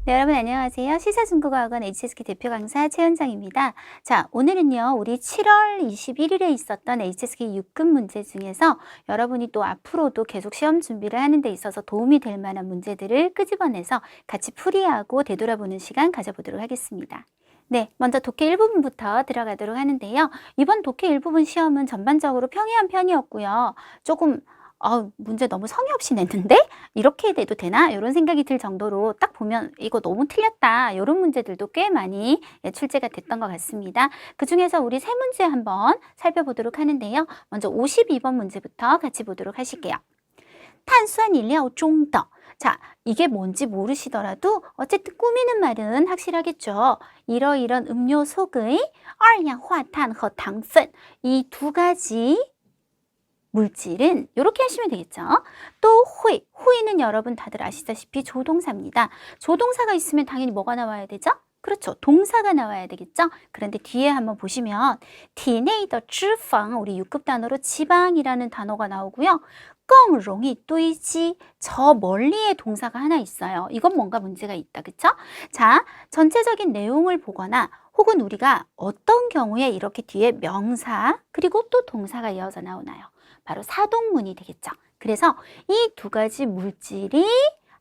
네, 여러분 안녕하세요. 시사중국어학원 HSK 대표 강사 최은정입니다. 자, 오늘은요, 우리 7월 21일에 있었던 HSK 6급 문제 중에서 여러분이 또 앞으로도 계속 시험 준비를 하는 데 있어서 도움이 될 만한 문제들을 끄집어내서 같이 풀이하고 되돌아보는 시간 가져보도록 하겠습니다. 네, 먼저 독해 1부분부터 들어가도록 하는데요. 이번 독해 1부분 시험은 전반적으로 평이한 편이었고요. 조금 문제 너무 성의 없이 냈는데? 이렇게 내도 되나? 이런 생각이 들 정도로 딱 보면 이거 너무 틀렸다. 이런 문제들도 꽤 많이 출제가 됐던 것 같습니다. 그 중에서 우리 세 문제 한번 살펴보도록 하는데요. 먼저 52번 문제부터 같이 보도록 하실게요. 탄수화물中的. 자, 이게 뭔지 모르시더라도 어쨌든 꾸미는 말은 확실하겠죠. 이러이런 음료 속의 二氧化碳和糖分 이 두 가지 물질은 이렇게 하시면 되겠죠. 또 후이, 후이는 여러분 다들 아시다시피 조동사입니다. 조동사가 있으면 당연히 뭐가 나와야 되죠? 그렇죠. 동사가 나와야 되겠죠. 그런데 뒤에 한번 보시면 体内的脂肪, 우리 6급 단어로 지방이라는 단어가 나오고요. 更容易堆积, 저 멀리에 동사가 하나 있어요. 이건 뭔가 문제가 있다. 그쵸? 자, 전체적인 내용을 보거나 혹은 우리가 어떤 경우에 이렇게 뒤에 명사 그리고 또 동사가 이어져 나오나요? 바로 사동문이 되겠죠. 그래서 이 두 가지 물질이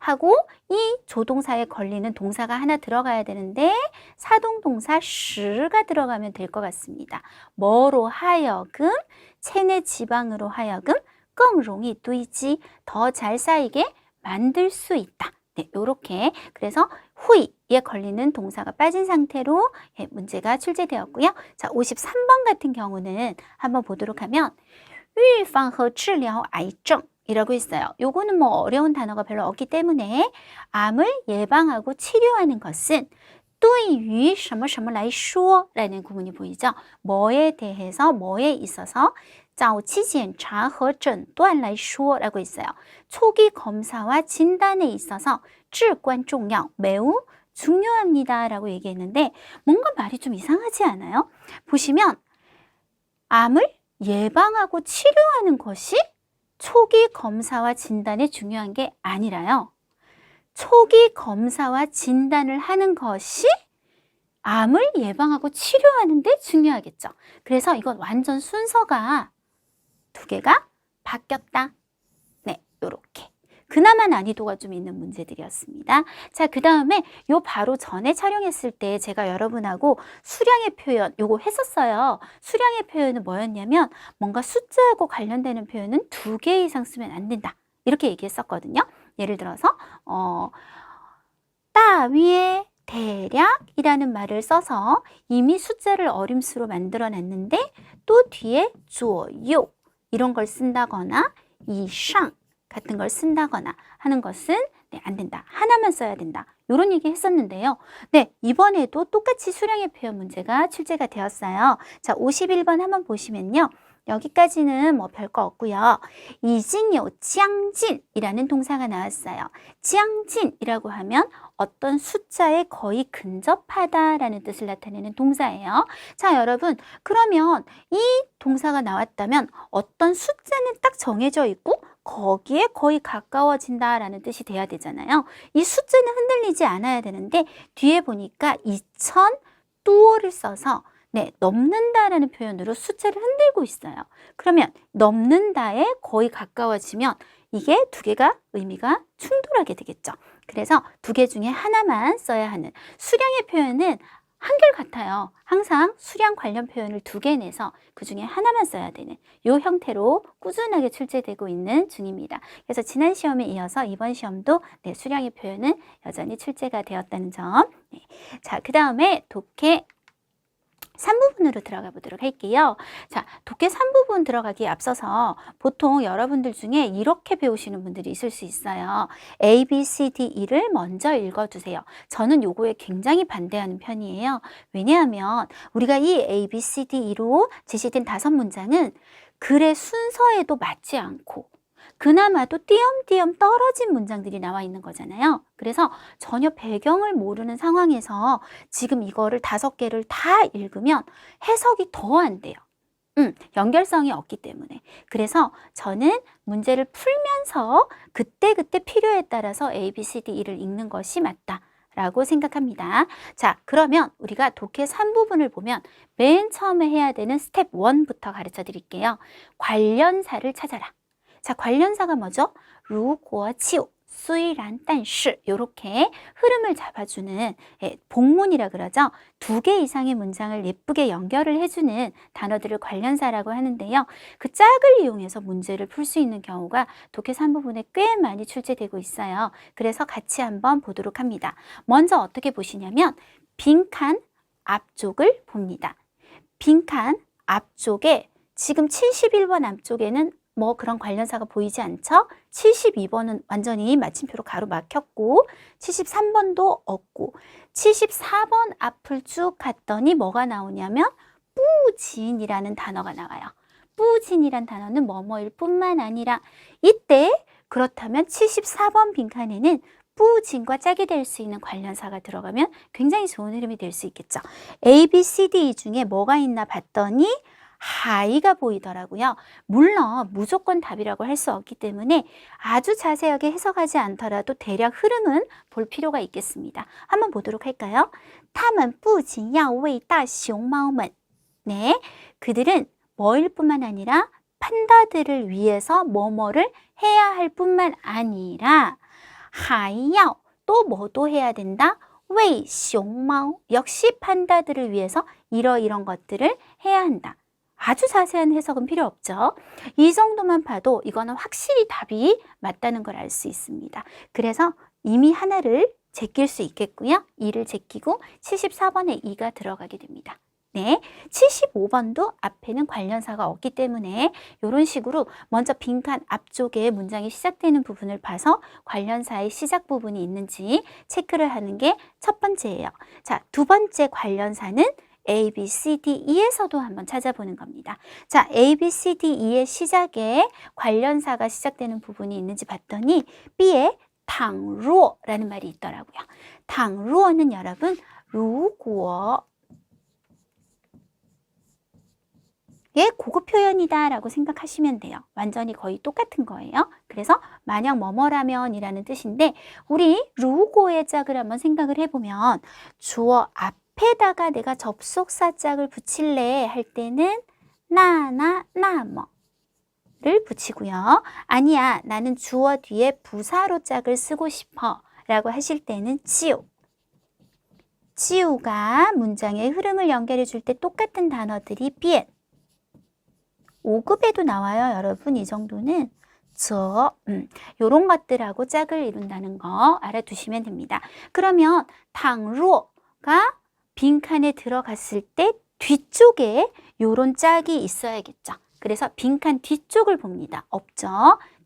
하고 이 조동사에 걸리는 동사가 하나 들어가야 되는데 사동동사 시가 들어가면 될 것 같습니다. 뭐로 하여금, 체내 지방으로 하여금 更容易堆积, 더 잘 쌓이게 만들 수 있다. 네, 요렇게. 그래서 후이에 걸리는 동사가 빠진 상태로 문제가 출제되었고요. 자, 53번 같은 경우는 한번 보도록 하면 预防和治疗癌症 이라고 있어요. 요거는 뭐 어려운 단어가 별로 없기 때문에 암을 예방하고 치료하는 것은 对于什么什么来说 라는 구문이 보이죠? 뭐에 대해서, 뭐에 있어서 早期检查和诊断来说 라고 있어요. 초기 검사와 진단에 있어서 至关重要, 매우 중요합니다 라고 얘기했는데 뭔가 말이 좀 이상하지 않아요? 보시면 암을 예방하고 치료하는 것이 초기 검사와 진단에 중요한 게 아니라요. 초기 검사와 진단을 하는 것이 암을 예방하고 치료하는 데 중요하겠죠. 그래서 이건 완전 순서가 두 개가 바뀌었다. 네, 요렇게. 그나마 난이도가 좀 있는 문제들이었습니다. 자, 그 다음에 요 바로 전에 촬영했을 때 제가 여러분하고 수량의 표현 요거 했었어요. 수량의 표현은 뭐였냐면 뭔가 숫자하고 관련되는 표현은 2개 이상 쓰면 안 된다. 이렇게 얘기했었거든요. 예를 들어서 따 위에 대략이라는 말을 써서 이미 숫자를 어림수로 만들어 놨는데 또 뒤에 左右 이런 걸 쓴다거나 以上 같은 걸 쓴다거나 하는 것은 안 된다. 하나만 써야 된다. 이런 얘기 했었는데요. 네, 이번에도 똑같이 수량의 표현 문제가 출제가 되었어요. 자, 51번 한번 보시면요. 여기까지는 뭐 별거 없고요. 已经有将近 이라는 동사가 나왔어요. 将近 이라고 하면 어떤 숫자에 거의 근접하다 라는 뜻을 나타내는 동사예요. 자, 여러분, 그러면 이 동사가 나왔다면 어떤 숫자는 딱 정해져 있고 거기에 거의 가까워진다 라는 뜻이 돼야 되잖아요. 이 숫자는 흔들리지 않아야 되는데 뒤에 보니까 2000 뚜어를 써서 네, 넘는다라는 표현으로 숫자를 흔들고 있어요. 그러면 넘는다에 거의 가까워지면 이게 두 개가 의미가 충돌하게 되겠죠. 그래서 두 개 중에 하나만 써야 하는 수량의 표현은 한결같아요. 항상 수량 관련 표현을 2개 내서 그 중에 하나만 써야 되는 이 형태로 꾸준하게 출제되고 있는 중입니다. 그래서 지난 시험에 이어서 이번 시험도 네, 수량의 표현은 여전히 출제가 되었다는 점. 네. 자, 그 다음에 독해 3부분으로 들어가 보도록 할게요. 자, 독해 3부분 들어가기에 앞서서 보통 여러분들 중에 이렇게 배우시는 분들이 있을 수 있어요. A, B, C, D, E를 먼저 읽어두세요. 저는 요거에 굉장히 반대하는 편이에요. 왜냐하면 우리가 이 A, B, C, D, E로 제시된 5문장은 글의 순서에도 맞지 않고 그나마도 띄엄띄엄 떨어진 문장들이 나와 있는 거잖아요. 그래서 전혀 배경을 모르는 상황에서 지금 이거를 5개를 다 읽으면 해석이 더 안 돼요. 연결성이 없기 때문에. 그래서 저는 문제를 풀면서 그때그때 필요에 따라서 A, B, C, D, E를 읽는 것이 맞다라고 생각합니다. 자, 그러면 우리가 독해 3부분을 보면 맨 처음에 해야 되는 스텝 1부터 가르쳐 드릴게요. 관련사를 찾아라. 자, 관련사가 뭐죠? 如果就虽然但是이렇게 흐름을 잡아주는 복문이라 그러죠. 2개 이상의 문장을 예쁘게 연결을 해주는 단어들을 관련사라고 하는데요. 그 짝을 이용해서 문제를 풀 수 있는 경우가 독해 3부분에 꽤 많이 출제되고 있어요. 그래서 같이 한번 보도록 합니다. 먼저 어떻게 보시냐면 빈칸 앞쪽을 봅니다. 빈칸 앞쪽에 지금 71번 앞쪽에는 뭐 그런 관련사가 보이지 않죠? 72번은 완전히 마침표로 가로 막혔고 73번도 없고 74번 앞을 쭉 갔더니 뭐가 나오냐면 뿌진이라는 단어가 나와요. 뿌진이란 단어는 뭐뭐일 뿐만 아니라 이때 그렇다면 74번 빈칸에는 뿌진과 짝이 될 수 있는 관련사가 들어가면 굉장히 좋은 흐름이 될 수 있겠죠. A, B, C, D 중에 뭐가 있나 봤더니 하이가 보이더라고요. 물론 무조건 답이라고 할 수 없기 때문에 아주 자세하게 해석하지 않더라도 대략 흐름은 볼 필요가 있겠습니다. 한번 보도록 할까요? 他们不仅要为大熊猫们 네, 그들은 뭐일 뿐만 아니라 판다들을 위해서 뭐뭐를 해야 할 뿐만 아니라 还要 또 뭐도 해야 된다? 为熊猫 역시 판다들을 위해서 이런 것들을 해야 한다. 아주 자세한 해석은 필요 없죠. 이 정도만 봐도 이거는 확실히 답이 맞다는 걸 알 수 있습니다. 그래서 이미 하나를 제낄 수 있겠고요. 2를 제끼고 74번에 2가 들어가게 됩니다. 네, 75번도 앞에는 관련사가 없기 때문에 이런 식으로 먼저 빈칸 앞쪽에 문장이 시작되는 부분을 봐서 관련사의 시작 부분이 있는지 체크를 하는 게 첫 번째예요. 자, 두 번째 관련사는 A, B, C, D, E에서도 한번 찾아보는 겁니다. 자, A, B, C, D, E의 시작에 관련사가 시작되는 부분이 있는지 봤더니 B에 倘若라는 말이 있더라고요. 倘若는 여러분 如果예, 고급 표현이다 라고 생각하시면 돼요. 완전히 거의 똑같은 거예요. 그래서 만약 뭐뭐라면 이라는 뜻인데 우리 如果의 짝을 한번 생각을 해보면 주어 앞에다가 내가 접속사 짝을 붙일래 할 때는 나나 나뭐를 붙이고요. 아니야, 나는 주어 뒤에 부사로 짝을 쓰고 싶어 라고 하실 때는 지우. 지우가 문장의 흐름을 연결해 줄 때 똑같은 단어들이 bien. 5급에도 나와요, 여러분. 이 정도는 요런 것들하고 짝을 이룬다는 거 알아두시면 됩니다. 그러면 倘若가 빈칸에 들어갔을 때 뒤쪽에 요런 짝이 있어야겠죠. 그래서 빈칸 뒤쪽을 봅니다. 없죠.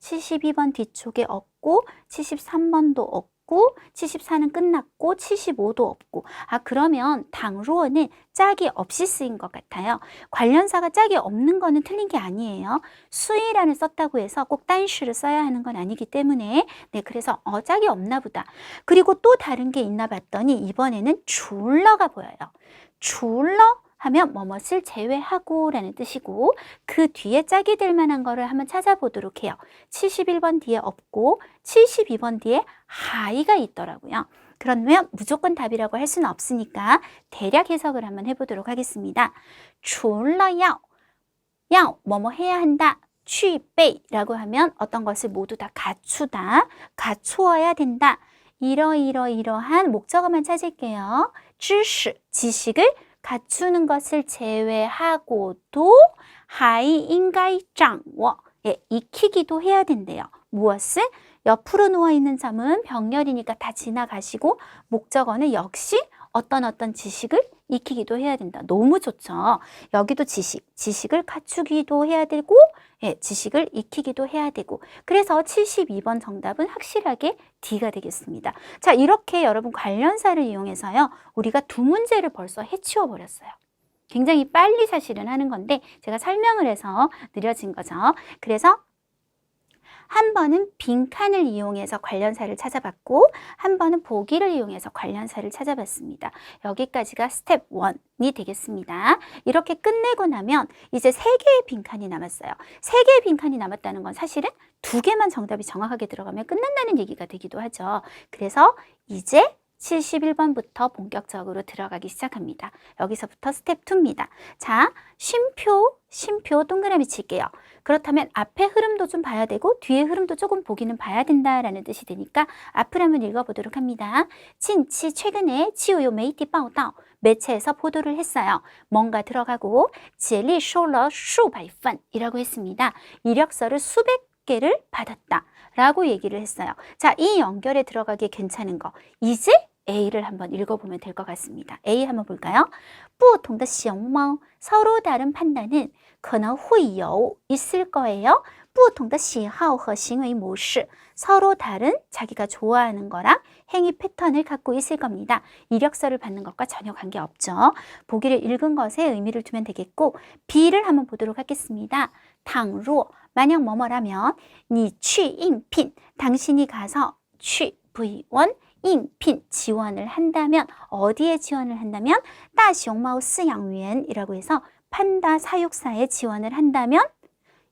72번 뒤쪽에 없고 73번도 없고 74는 끝났고 75도 없고 그러면 倘若는 짝이 없이 쓰인 것 같아요. 관련사가 짝이 없는 거는 틀린 게 아니에요. 수이란을 썼다고 해서 꼭 단슈를 써야 하는 건 아니기 때문에 네, 그래서 짝이 없나 보다. 그리고 또 다른 게 있나 봤더니 이번에는 줄러가 보여요. 줄러 하면 뭐뭇을 제외하고 라는 뜻이고 그 뒤에 짝이 될 만한 거를 한번 찾아보도록 해요. 71번 뒤에 없고 72번 뒤에 하이가 있더라고요. 그러면 무조건 답이라고 할 수는 없으니까 대략 해석을 한번 해보도록 하겠습니다. 除了要뭐뭐 해야 한다. 具备라고 하면 어떤 것을 모두 다 갖추다, 갖추어야 된다. 이러한 목적어만 찾을게요. 知识, 지식을 갖추는 것을 제외하고도 还应该掌握 익히기도 해야 된대요. 무엇을? 옆으로 누워있는 점은 병렬이니까 다 지나가시고 목적어는 역시 어떤 지식을 익히기도 해야 된다. 너무 좋죠. 여기도 지식을 갖추기도 해야 되고 지식을 익히기도 해야 되고 그래서 72번 정답은 확실하게 D가 되겠습니다. 자, 이렇게 여러분 관련사를 이용해서요. 우리가 두 문제를 벌써 해치워 버렸어요. 굉장히 빨리 사실은 하는 건데 제가 설명을 해서 느려진 거죠. 그래서 한 번은 빈칸을 이용해서 관련사를 찾아봤고 한 번은 보기를 이용해서 관련사를 찾아봤습니다. 여기까지가 스텝 1이 되겠습니다. 이렇게 끝내고 나면 이제 3개의 빈칸이 남았어요. 3개의 빈칸이 남았다는 건 사실은 2개만 정답이 정확하게 들어가면 끝난다는 얘기가 되기도 하죠. 그래서 이제 71번부터 본격적으로 들어가기 시작합니다. 여기서부터 스텝 2입니다. 자, 쉼표 동그라미 칠게요. 그렇다면 앞의 흐름도 좀 봐야 되고 뒤의 흐름도 조금 보기는 봐야 된다라는 뜻이 되니까 앞을 한번 읽어보도록 합니다.近期 최근에 치우요 메이티报道 매체에서 보도를 했어요. 뭔가 들어가고 接力收了数百份이라고 했습니다. 이력서를 수백 개를 받았다 라고 얘기를 했어요. 자, 이 연결에 들어가기에 괜찮은 거 이제 A를 한번 읽어보면 될 것 같습니다. A 한번 볼까요? 不同的熊猫 서로 다른 판단은 可能会有 있을 거예요. 不同的喜好和行为模式 서로 다른 자기가 좋아하는 거랑 행위 패턴을 갖고 있을 겁니다. 이력서를 받는 것과 전혀 관계없죠. 보기를 읽은 것에 의미를 두면 되겠고 B를 한번 보도록 하겠습니다. 倘若 만약 뭐뭐라면 你去应聘 당신이 가서 去 V1 应聘 지원을 한다면 어디에 지원을 한다면 大熊猫饲养员이라고 해서 판다 사육사에 지원을 한다면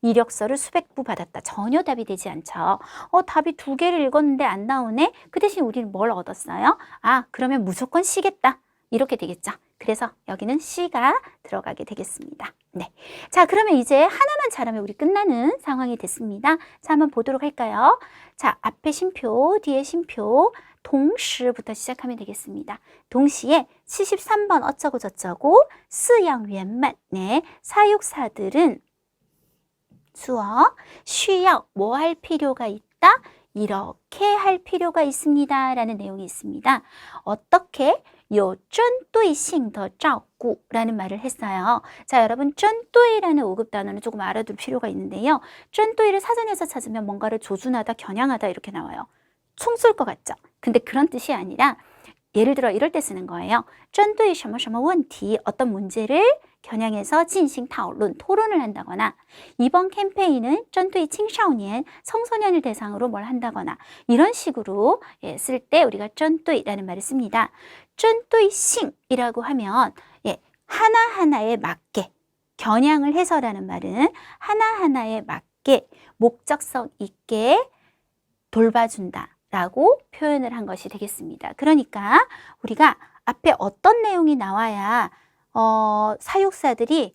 이력서를 수백 부 받았다. 전혀 답이 되지 않죠. 답이 2개를 읽었는데 안 나오네. 그 대신 우리는 뭘 얻었어요? 아, 그러면 무조건 C겠다. 이렇게 되겠죠. 그래서 여기는 C가 들어가게 되겠습니다. 네. 자, 그러면 이제 하나만 잘하면 우리 끝나는 상황이 됐습니다. 자, 한번 보도록 할까요? 자, 앞에 쉼표, 뒤에 쉼표, 동시부터 시작하면 되겠습니다. 동시에 73번 어쩌고 저쩌고, 饲养员们, 네, 사육사들은 수어, 需要, 뭐 할 필요가 있다? 이렇게 할 필요가 있습니다. 라는 내용이 있습니다. 어떻게? 有针对性的照顾 라는 말을 했어요. 자, 여러분 针对라는 5급 단어는 조금 알아둘 필요가 있는데요. 针对를 사전에서 찾으면 뭔가를 조준하다, 겨냥하다 이렇게 나와요. 총 쏠 것 같죠? 근데 그런 뜻이 아니라 예를 들어 이럴 때 쓰는 거예요. 针对什么什么问题 어떤 문제를 겨냥해서 진행讨论, 토론을 한다거나 이번 캠페인은 针对青少年 청소년을 대상으로 뭘 한다거나 이런 식으로 쓸 때 우리가 针对라는 말을 씁니다. 针对性이라고 하면 하나하나에 맞게 겨냥을 해서라는 말은 하나하나에 맞게 목적성 있게 돌봐준다 라고 표현을 한 것이 되겠습니다. 그러니까 우리가 앞에 어떤 내용이 나와야 사육사들이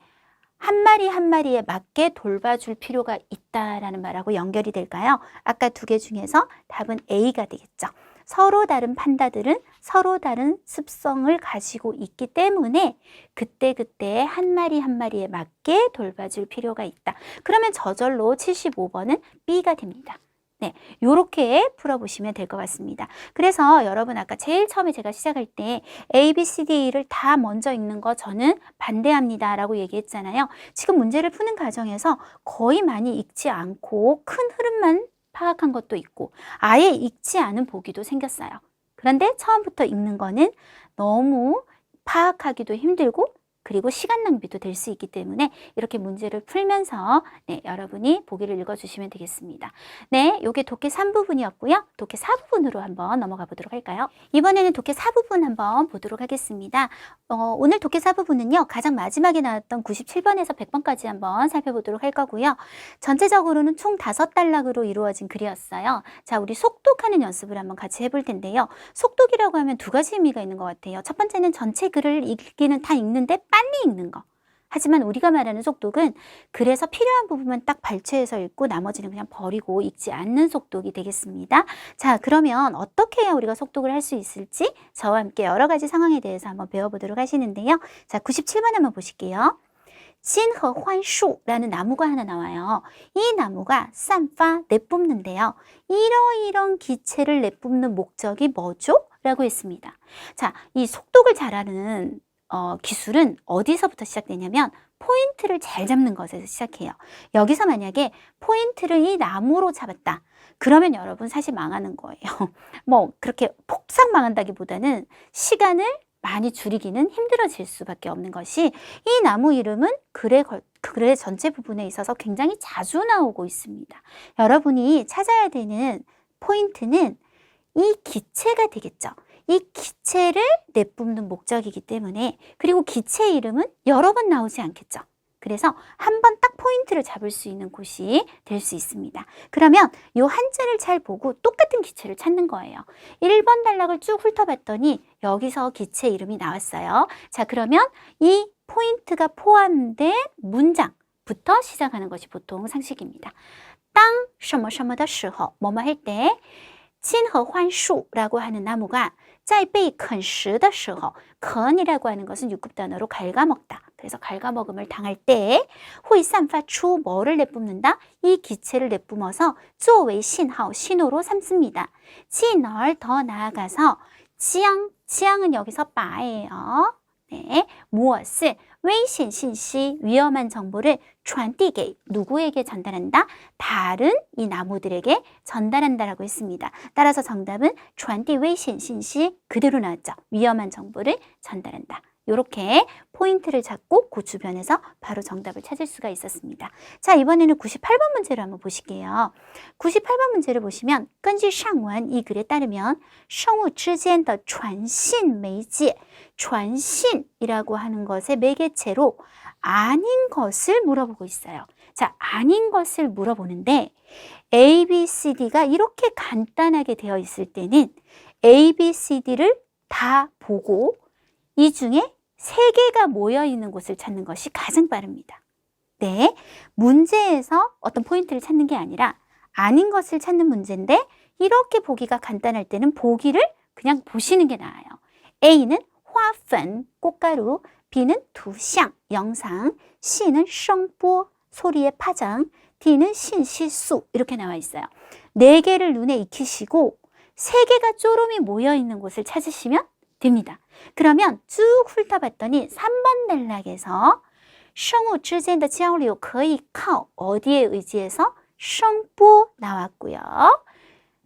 한 마리 한 마리에 맞게 돌봐줄 필요가 있다라는 말하고 연결이 될까요? 아까 2개 중에서 답은 A가 되겠죠. 서로 다른 판다들은 서로 다른 습성을 가지고 있기 때문에 그때그때 한 마리 한 마리에 맞게 돌봐줄 필요가 있다. 그러면 저절로 75번은 B가 됩니다. 네, 요렇게 풀어보시면 될 것 같습니다. 그래서 여러분 아까 제일 처음에 제가 시작할 때 A, B, C, D를 다 먼저 읽는 거 저는 반대합니다 라고 얘기했잖아요. 지금 문제를 푸는 과정에서 거의 많이 읽지 않고 큰 흐름만 파악한 것도 있고 아예 읽지 않은 보기도 생겼어요. 그런데 처음부터 읽는 거는 너무 파악하기도 힘들고 그리고 시간 낭비도 될 수 있기 때문에 이렇게 문제를 풀면서 여러분이 보기를 읽어주시면 되겠습니다. 네, 요게 독해 3부분이었고요. 독해 4부분으로 한번 넘어가 보도록 할까요? 이번에는 독해 4부분 한번 보도록 하겠습니다. 오늘 독해 4부분은요. 가장 마지막에 나왔던 97번에서 100번까지 한번 살펴보도록 할 거고요. 전체적으로는 총 5단락으로 이루어진 글이었어요. 자, 우리 속독하는 연습을 한번 같이 해볼 텐데요. 속독이라고 하면 2가지 의미가 있는 것 같아요. 첫 번째는 전체 글을 읽기는 다 읽는데 빨리 읽는 거. 하지만 우리가 말하는 속독은 그래서 필요한 부분만 딱 발췌해서 읽고 나머지는 그냥 버리고 읽지 않는 속독이 되겠습니다. 자, 그러면 어떻게 해야 우리가 속독을 할 수 있을지 저와 함께 여러 가지 상황에 대해서 한번 배워보도록 하시는데요. 자, 97번 한번 보실게요. 진허환수라는 나무가 하나 나와요. 이 나무가 쌈파 내뿜는데요. 이런 기체를 내뿜는 목적이 뭐죠? 라고 했습니다. 자, 이 속독을 잘하는 기술은 어디서부터 시작되냐면 포인트를 잘 잡는 것에서 시작해요. 여기서 만약에 포인트를 이 나무로 잡았다. 그러면 여러분 사실 망하는 거예요. 뭐 그렇게 폭삭 망한다기보다는 시간을 많이 줄이기는 힘들어질 수밖에 없는 것이 이 나무 이름은 글의 전체 부분에 있어서 굉장히 자주 나오고 있습니다. 여러분이 찾아야 되는 포인트는 이 기체가 되겠죠. 이 기체를 내뿜는 목적이기 때문에 그리고 기체 이름은 여러 번 나오지 않겠죠. 그래서 한 번 딱 포인트를 잡을 수 있는 곳이 될 수 있습니다. 그러면 이 한자를 잘 보고 똑같은 기체를 찾는 거예요. 1번 단락을 쭉 훑어봤더니 여기서 기체 이름이 나왔어요. 자, 그러면 이 포인트가 포함된 문장부터 시작하는 것이 보통 상식입니다. 땅, 什么什么的时候, 뭐뭐 할 때, 金合欢树라고 하는 나무가 在被啃食的时候,啃이라고 하는 것은 6급 단어로 갉아먹다. 그래서 갉아먹음을 당할 때, 会散发出 뭐를 내뿜는다? 이 기체를 내뿜어서 作为信号, 신호로 삼습니다. 进而 더 나아가서 将, 지향은 여기서 바예요. 네, 무엇을 危险信息, 위험한 정보를 传递给 누구에게 전달한다? 다른 이 나무들에게 전달한다라고 했습니다. 따라서 정답은 传递危险信息 그대로 나왔죠. 위험한 정보를 전달한다. 이렇게 포인트를 잡고 그 주변에서 바로 정답을 찾을 수가 있었습니다. 자, 이번에는 98번 문제를 한번 보실게요. 98번 문제를 보시면 根据上文 이 글에 따르면 生物之间的传信媒介 传信이라고 하는 것의 매개체로 아닌 것을 물어보고 있어요. 자, 아닌 것을 물어보는데 A, B, C, D가 이렇게 간단하게 되어 있을 때는 A, B, C, D를 다 보고 이 중에 3개가 모여 있는 곳을 찾는 것이 가장 빠릅니다. 네, 문제에서 어떤 포인트를 찾는 게 아니라 아닌 것을 찾는 문제인데 이렇게 보기가 간단할 때는 보기를 그냥 보시는 게 나아요. A는 花粉, 꽃가루, B는 图像, 영상, C는 声波, 소리의 파장, D는 信息素 이렇게 나와 있어요. 4개를 눈에 익히시고 3개가 쪼름이 모여 있는 곳을 찾으시면 됩니다. 그러면 쭉 훑어봤더니 3번 단락에서 生物之间的交流可以靠 어디에 의지해서 声波 나왔고요.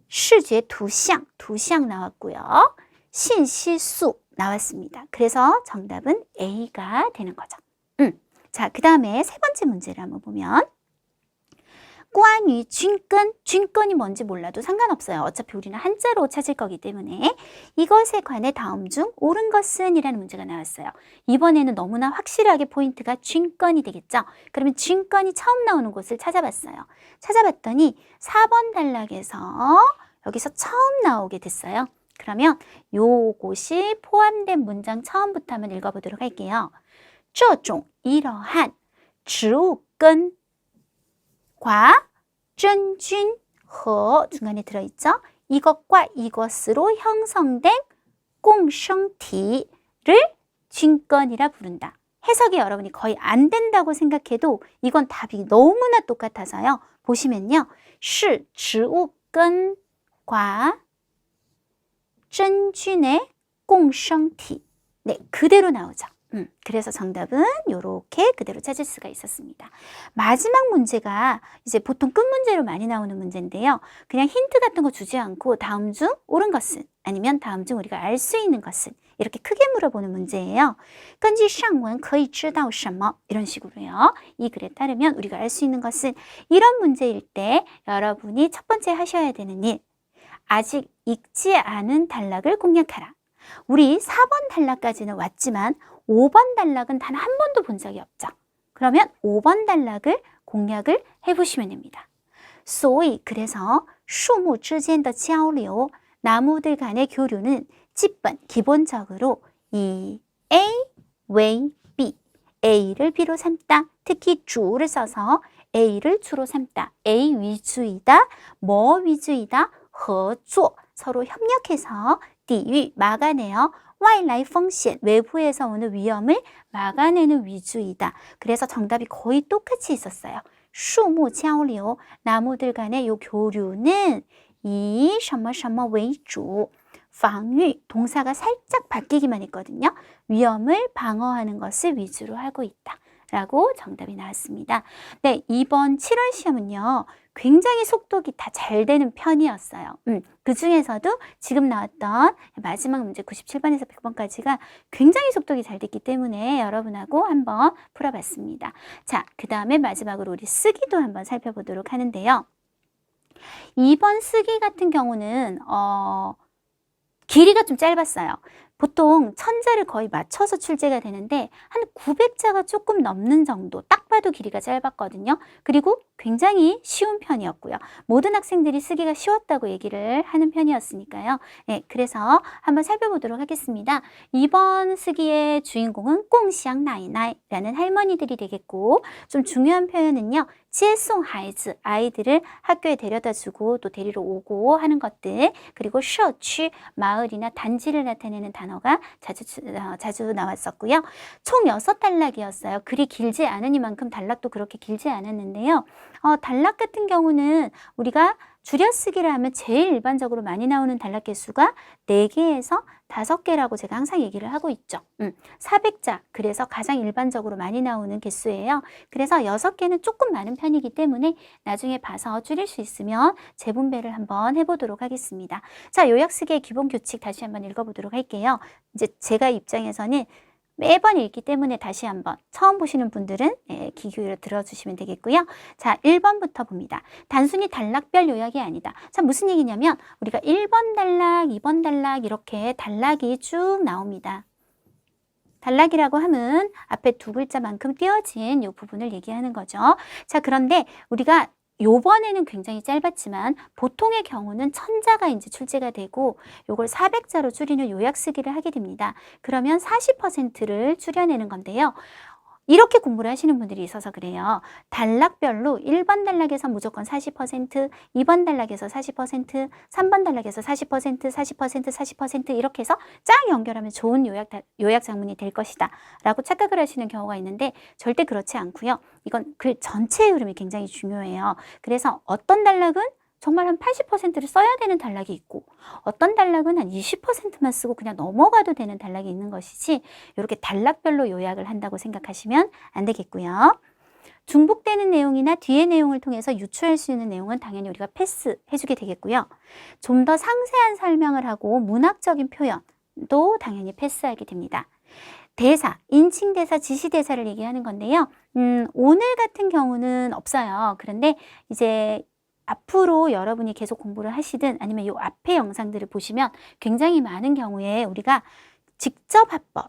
视觉图像, 图像 나왔고요. 信息素 나왔습니다. 그래서 정답은 A가 되는 거죠. 자, 그 다음에 세 번째 문제를 한번 보면 关于 쥔끈, 쥔끈이 뭔지 몰라도 상관없어요. 어차피 우리는 한자로 찾을 거기 때문에 이것에 관해 다음 중 옳은 것은 이라는 문제가 나왔어요. 이번에는 너무나 확실하게 포인트가 쥔끈이 되겠죠. 그러면 쥔끈이 처음 나오는 곳을 찾아봤어요. 찾아봤더니 4번 단락에서 여기서 처음 나오게 됐어요. 그러면 요곳이 포함된 문장 처음부터 한번 읽어보도록 할게요. 这种 이러한 植物根 과, 真菌, 和 중간에 들어있죠. 이것과 이것으로 형성된 共生体를 쥔건이라 부른다. 해석이 여러분이 거의 안 된다고 생각해도 이건 답이 너무나 똑같아서요. 보시면요. 是植物根과 真菌의 共生体. 네, 그대로 나오죠. 그래서 정답은 이렇게 그대로 찾을 수가 있었습니다. 마지막 문제가 이제 보통 끝 문제로 많이 나오는 문제인데요. 그냥 힌트 같은 거 주지 않고 다음 중 옳은 것은 아니면 다음 중 우리가 알 수 있는 것은 이렇게 크게 물어보는 문제예요. 根据上文可以知道什么 이런 식으로요. 이 글에 따르면 우리가 알 수 있는 것은 이런 문제일 때 여러분이 첫 번째 하셔야 되는 일, 아직 읽지 않은 단락을 공략하라. 우리 4번 단락까지는 왔지만 5번 단락은 단 한 번도 본 적이 없죠. 그러면 5번 단락을 공략을 해보시면 됩니다. 所以 그래서 树木之间的交流 나무들 간의 교류는 基本 기본적으로 이 A 왜 B A를 B로 삼다. 특히 주를 써서 A를 주로 삼다. A 위주이다. 뭐 위주이다. 合作 서로 협력해서 抵御 막아내요. 外来风险 외부에서 오는 위험을 막아내는 위주이다. 그래서 정답이 거의 똑같이 있었어요. 树木交流 나무들 간의 요 교류는 이 什么什么为主 防御 동사가 살짝 바뀌기만 했거든요. 위험을 방어하는 것을 위주로 하고 있다. 라고 정답이 나왔습니다. 네, 이번 7월 시험은요. 굉장히 속독이 다 잘 되는 편이었어요. 그 중에서도 지금 나왔던 마지막 문제 97번에서 100번까지가 굉장히 속독이 잘 됐기 때문에 여러분하고 한번 풀어봤습니다. 자, 그 다음에 마지막으로 우리 쓰기도 한번 살펴보도록 하는데요. 2번 쓰기 같은 경우는 길이가 좀 짧았어요. 보통 1000자를 거의 맞춰서 출제가 되는데 한 900자가 조금 넘는 정도, 딱 봐도 길이가 짧았거든요. 그리고 굉장히 쉬운 편이었고요. 모든 학생들이 쓰기가 쉬웠다고 얘기를 하는 편이었으니까요. 네, 그래서 한번 살펴보도록 하겠습니다. 이번 쓰기의 주인공은 꽁샹 나이나이라는 할머니들이 되겠고, 좀 중요한 표현은요. 接送孩子, 아이들을 학교에 데려다주고 또 데리러 오고 하는 것들, 그리고 社区, 마을이나 단지를 나타내는 단어가 자주 나왔었고요. 총 6단락이었어요. 글이 길지 않으니만큼 단락도 그렇게 길지 않았는데요. 단락 같은 경우는 우리가 줄여쓰기를 하면 제일 일반적으로 많이 나오는 단락 개수가 4개에서 5개라고 제가 항상 얘기를 하고 있죠. 400자, 그래서 가장 일반적으로 많이 나오는 개수예요. 그래서 6개는 조금 많은 편이기 때문에 나중에 봐서 줄일 수 있으면 재분배를 한번 해보도록 하겠습니다. 자, 요약쓰기의 기본 규칙 다시 한번 읽어보도록 할게요. 이제 제가 입장에서는 매번 읽기 때문에 다시 한번 처음 보시는 분들은 귀 기울여 들어주시면 되겠고요. 자, 1번부터 봅니다. 단순히 단락별 요약이 아니다. 자, 무슨 얘기냐면 우리가 1번 단락, 2번 단락 이렇게 단락이 쭉 나옵니다. 단락이라고 하면 앞에 2글자만큼 띄어진 이 부분을 얘기하는 거죠. 자, 그런데 우리가 요번에는 굉장히 짧았지만 보통의 경우는 1000자가 이제 출제가 되고 요걸 400자로 줄이는 요약 쓰기를 하게 됩니다. 그러면 40%를 줄여내는 건데요. 이렇게 공부를 하시는 분들이 있어서 그래요. 단락별로 1번 단락에서 무조건 40%, 2번 단락에서 40%, 3번 단락에서 40%, 40%, 40% 이렇게 해서 쫙 연결하면 좋은 요약 장문이 될 것이다 라고 착각을 하시는 경우가 있는데 절대 그렇지 않고요. 이건 글 전체의 흐름이 굉장히 중요해요. 그래서 어떤 단락은 정말 한 80%를 써야 되는 단락이 있고 어떤 단락은 한 20%만 쓰고 그냥 넘어가도 되는 단락이 있는 것이지 이렇게 단락별로 요약을 한다고 생각하시면 안 되겠고요. 중복되는 내용이나 뒤의 내용을 통해서 유추할 수 있는 내용은 당연히 우리가 패스해주게 되겠고요. 좀 더 상세한 설명을 하고 문학적인 표현도 당연히 패스하게 됩니다. 대사, 인칭대사, 지시대사를 얘기하는 건데요. 오늘 같은 경우는 없어요. 그런데 이제 앞으로 여러분이 계속 공부를 하시든 아니면 이 앞에 영상들을 보시면 굉장히 많은 경우에 우리가 직접 화법,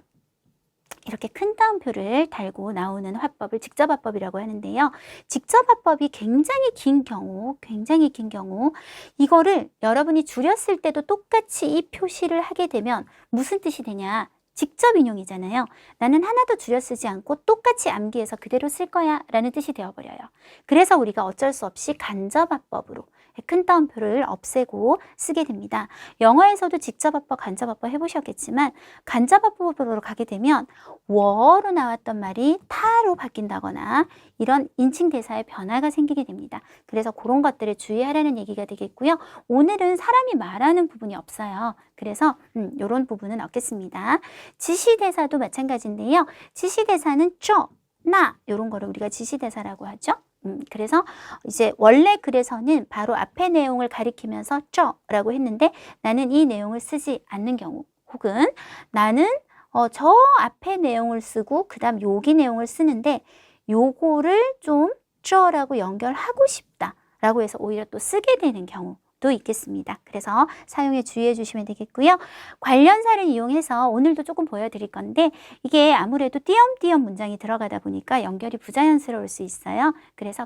이렇게 큰 따옴표를 달고 나오는 화법을 직접 화법이라고 하는데요. 직접 화법이 굉장히 긴 경우 이거를 여러분이 줄였을 때도 똑같이 이 표시를 하게 되면 무슨 뜻이 되냐? 직접 인용이잖아요. 나는 하나도 줄여 쓰지 않고 똑같이 암기해서 그대로 쓸 거야 라는 뜻이 되어버려요. 그래서 우리가 어쩔 수 없이 간접화법으로 큰 따옴표를 없애고 쓰게 됩니다. 영어에서도 직접화법, 간접화법 해보셨겠지만 간접화법으로 가게 되면 워로 나왔던 말이 타로 바뀐다거나 이런 인칭대사의 변화가 생기게 됩니다. 그래서 그런 것들을 주의하라는 얘기가 되겠고요. 오늘은 사람이 말하는 부분이 없어요. 그래서 이런 부분은 없겠습니다. 지시대사도 마찬가지인데요. 지시대사는 쩌, 나 이런 거를 우리가 지시대사라고 하죠. 그래서 이제 원래 글에서는 바로 앞의 내용을 가리키면서 쩌라고 했는데 나는 이 내용을 쓰지 않는 경우 혹은 나는 저 앞에 내용을 쓰고 그 다음 여기 내용을 쓰는데 요거를 좀 쩌라고 연결하고 싶다라고 해서 오히려 또 쓰게 되는 경우도 있겠습니다. 그래서 사용에 주의해 주시면 되겠고요. 관련사를 이용해서 오늘도 조금 보여드릴 건데 이게 아무래도 띄엄띄엄 문장이 들어가다 보니까 연결이 부자연스러울 수 있어요. 그래서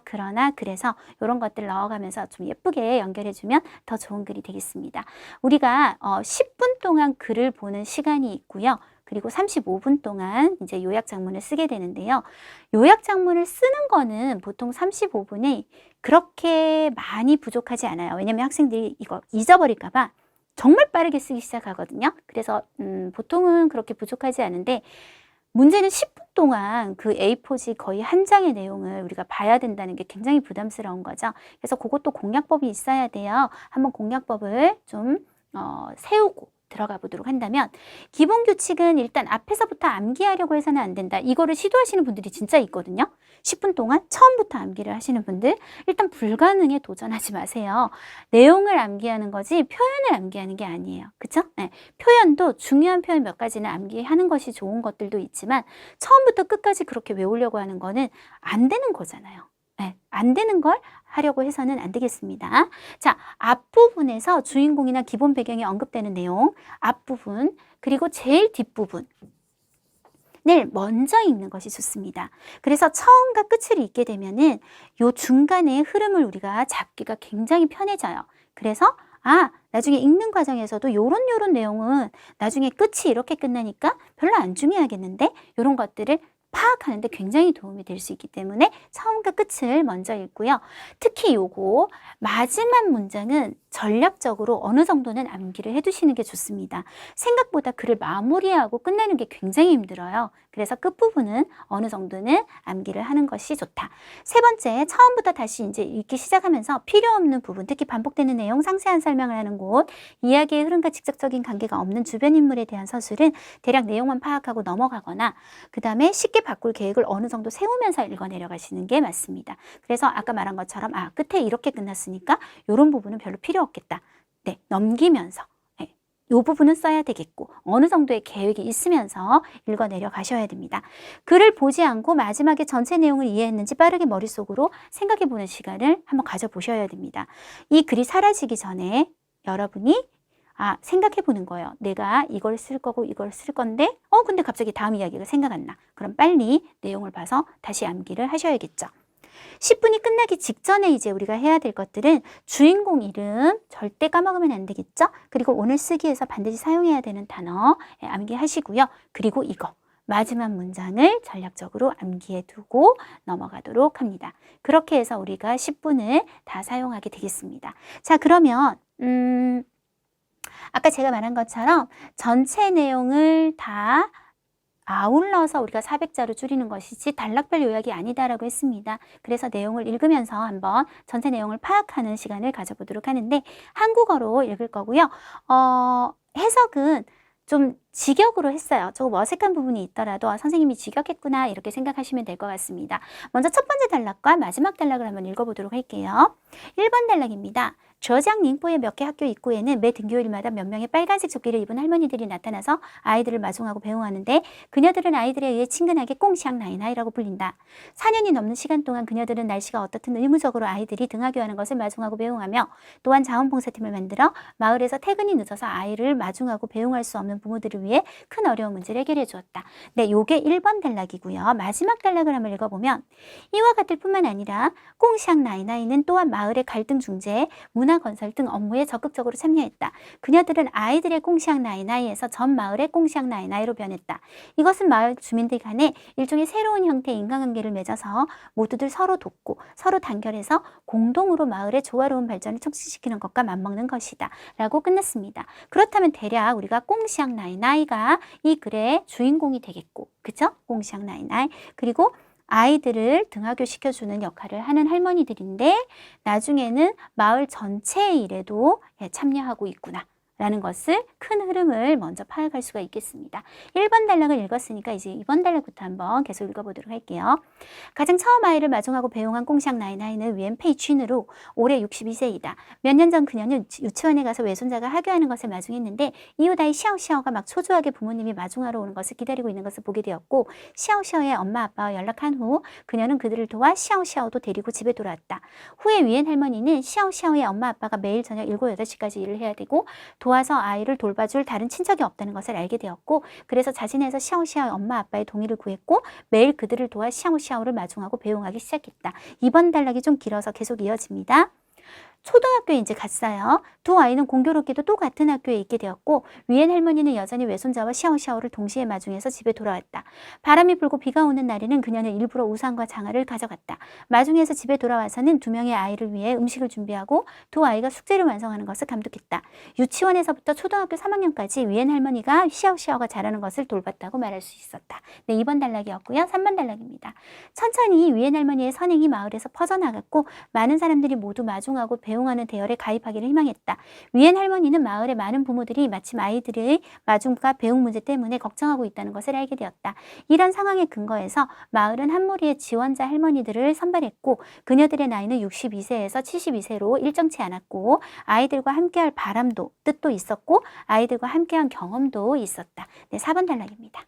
그래서 이런 것들 넣어가면서 좀 예쁘게 연결해주면 더 좋은 글이 되겠습니다. 우리가 10분 동안 글을 보는 시간이 있고요. 그리고 35분 동안 이제 요약 장문을 쓰게 되는데요. 요약 장문을 쓰는 거는 보통 35분이 그렇게 많이 부족하지 않아요. 왜냐면 학생들이 이거 잊어버릴까 봐 정말 빠르게 쓰기 시작하거든요. 그래서 보통은 그렇게 부족하지 않은데 문제는 10분 동안 그 A4지 거의 한 장의 내용을 우리가 봐야 된다는 게 굉장히 부담스러운 거죠. 그래서 그것도 공략법이 있어야 돼요. 한번 공략법을 좀 세우고 들어가 보도록 한다면 기본 규칙은 일단 앞에서부터 암기하려고 해서는 안 된다. 이거를 시도하시는 분들이 진짜 있거든요. 10분 동안 처음부터 암기를 하시는 분들 일단 불가능에 도전하지 마세요. 내용을 암기하는 거지 표현을 암기하는 게 아니에요. 그쵸? 네. 표현도 중요한 표현 몇 가지는 암기하는 것이 좋은 것들도 있지만 처음부터 끝까지 그렇게 외우려고 하는 거는 안 되는 거잖아요. 네. 안 되는 걸 하려고 해서는 안 되겠습니다. 자, 앞부분에서 주인공이나 기본 배경이 언급되는 내용, 앞부분, 그리고 제일 뒷부분 먼저 읽는 것이 좋습니다. 그래서 처음과 끝을 읽게 되면은 요 중간의 흐름을 우리가 잡기가 굉장히 편해져요. 그래서 나중에 읽는 과정에서도 요런 내용은 나중에 끝이 이렇게 끝나니까 별로 안 중요하겠는데 요런 것들을 파악하는 데 굉장히 도움이 될 수 있기 때문에 처음과 끝을 먼저 읽고요. 특히 요거 마지막 문장은 전략적으로 어느 정도는 암기를 해두시는 게 좋습니다. 생각보다 글을 마무리하고 끝내는 게 굉장히 힘들어요. 그래서 끝부분은 어느 정도는 암기를 하는 것이 좋다. 세 번째, 처음부터 다시 이제 읽기 시작하면서 필요 없는 부분, 특히 반복되는 내용, 상세한 설명을 하는 곳, 이야기의 흐름과 직접적인 관계가 없는 주변 인물에 대한 서술은 대략 내용만 파악하고 넘어가거나 그 다음에 쉽게 바꿀 계획을 어느 정도 세우면서 읽어 내려가시는 게 맞습니다. 그래서 아까 말한 것처럼 끝에 이렇게 끝났으니까 이런 부분은 별로 필요 없겠다. 네, 넘기면서 이 부분은 써야 되겠고 어느 정도의 계획이 있으면서 읽어 내려가셔야 됩니다. 글을 보지 않고 마지막에 전체 내용을 이해했는지 빠르게 머릿속으로 생각해 보는 시간을 한번 가져보셔야 됩니다. 이 글이 사라지기 전에 여러분이 생각해 보는 거예요. 내가 이걸 쓸 거고 이걸 쓸 건데 근데 갑자기 다음 이야기가 생각 안 나. 그럼 빨리 내용을 봐서 다시 암기를 하셔야겠죠. 10분이 끝나기 직전에 이제 우리가 해야 될 것들은 주인공 이름 절대 까먹으면 안 되겠죠? 그리고 오늘 쓰기에서 반드시 사용해야 되는 단어 암기하시고요. 그리고 이거 마지막 문장을 전략적으로 암기해 두고 넘어가도록 합니다. 그렇게 해서 우리가 10분을 다 사용하게 되겠습니다. 자, 그러면 아까 제가 말한 것처럼 전체 내용을 다 아울러서 우리가 400자로 줄이는 것이지 단락별 요약이 아니다라고 했습니다. 그래서 내용을 읽으면서 한번 전체 내용을 파악하는 시간을 가져보도록 하는데 한국어로 읽을 거고요. 해석은 좀 직역으로 했어요. 조금 어색한 부분이 있더라도 선생님이 직역했구나 이렇게 생각하시면 될 것 같습니다. 먼저 첫 번째 단락과 마지막 단락을 한번 읽어보도록 할게요. 1번 단락입니다. 저장 닝포의 몇 개 학교 입구에는 매 등교일마다 몇 명의 빨간색 조끼를 입은 할머니들이 나타나서 아이들을 마중하고 배웅하는데 그녀들은 아이들에 의해 친근하게 꽁샹 나이나이라고 불린다. 4년이 넘는 시간 동안 그녀들은 날씨가 어떻든 의무적으로 아이들이 등하교하는 것을 마중하고 배웅하며 또한 자원봉사팀을 만들어 마을에서 퇴근이 늦어서 아이를 마중하고 배웅할 수 없는 부모들을 위해 큰 어려운 문제를 해결해 주었다. 네, 요게 1번 단락이고요. 마지막 단락을 한번 읽어보면 이와 같을 뿐만 아니라 꽁샹 나이나이는 또한 마을의 갈등 중재, 문화 건설 등 업무에 적극적으로 참여했다. 그녀들은 아이들의 꽁샹 나이나이에서 전 마을의 꽁샹 나이나이로 변했다. 이것은 마을 주민들 간에 일종의 새로운 형태의 인간관계를 맺어서 모두들 서로 돕고 서로 단결해서 공동으로 마을의 조화로운 발전을 촉진시키는 것과 맞먹는 것이다. 라고 끝났습니다. 그렇다면 대략 우리가 꽁샹 나이나이가 이 글의 주인공이 되겠고, 그쵸? 꽁샹 나이나이. 그리고 아이들을 등하교 시켜주는 역할을 하는 할머니들인데 나중에는 마을 전체의 일에도 참여하고 있구나 라는 것을 큰 흐름을 먼저 파악할 수가 있겠습니다. 1번 단락을 읽었으니까 이제 2번 단락부터 한번 계속 읽어보도록 할게요. 가장 처음 아이를 마중하고 배웅한 꽁샹 나이나이는 웬 페이춘으로 올해 62세이다. 몇 년 전 그녀는 유치원에 가서 외손자가 하교하는 것을 마중했는데 이후 아이 시아오시아오가 막 초조하게 부모님이 마중하러 오는 것을 기다리고 있는 것을 보게 되었고 시아오시아오의 엄마 아빠와 연락한 후 그녀는 그들을 도와 시아오시아오도 데리고 집에 돌아왔다. 후에 위엔 할머니는 시아오시아오의 엄마 아빠가 매일 저녁 7, 8시까지 일을 해야 되고 도와서 아이를 돌봐줄 다른 친척이 없다는 것을 알게 되었고 그래서 자신에서 시아오시아오의 엄마 아빠의 동의를 구했고 매일 그들을 도와 시아오시아오를 마중하고 배웅하기 시작했다. 2번 단락이 좀 길어서 계속 이어집니다. 초등학교에 이제 갔어요. 두 아이는 공교롭게도 또 같은 학교에 있게 되었고 위엔 할머니는 여전히 외손자와 시아오시아오를 동시에 마중해서 집에 돌아왔다. 바람이 불고 비가 오는 날에는 그녀는 일부러 우산과 장화를 가져갔다. 마중해서 집에 돌아와서는 두 명의 아이를 위해 음식을 준비하고 두 아이가 숙제를 완성하는 것을 감독했다. 유치원에서부터 초등학교 3학년까지 위엔 할머니가 시아오시아오가 잘하는 것을 돌봤다고 말할 수 있었다. 네, 2번 단락이었고요. 3번 단락입니다. 천천히 위엔 할머니의 선행이 마을에서 퍼져나갔고 많은 사람들이 모두 마중하고 배웅 배웅하는 대열에 가입하기를 희망했다. 위엔 할머니는 마을의 많은 부모들이 마침 아이들의 마중과 배웅 문제 때문에 걱정하고 있다는 것을 알게 되었다. 이런 상황에 근거해서 마을은 한 무리의 지원자 할머니들을 선발했고 그녀들의 나이는 62세에서 72세로 일정치 않았고 아이들과 함께할 바람도 뜻도 있었고 아이들과 함께한 경험도 있었다. 네, 4번 단락입니다.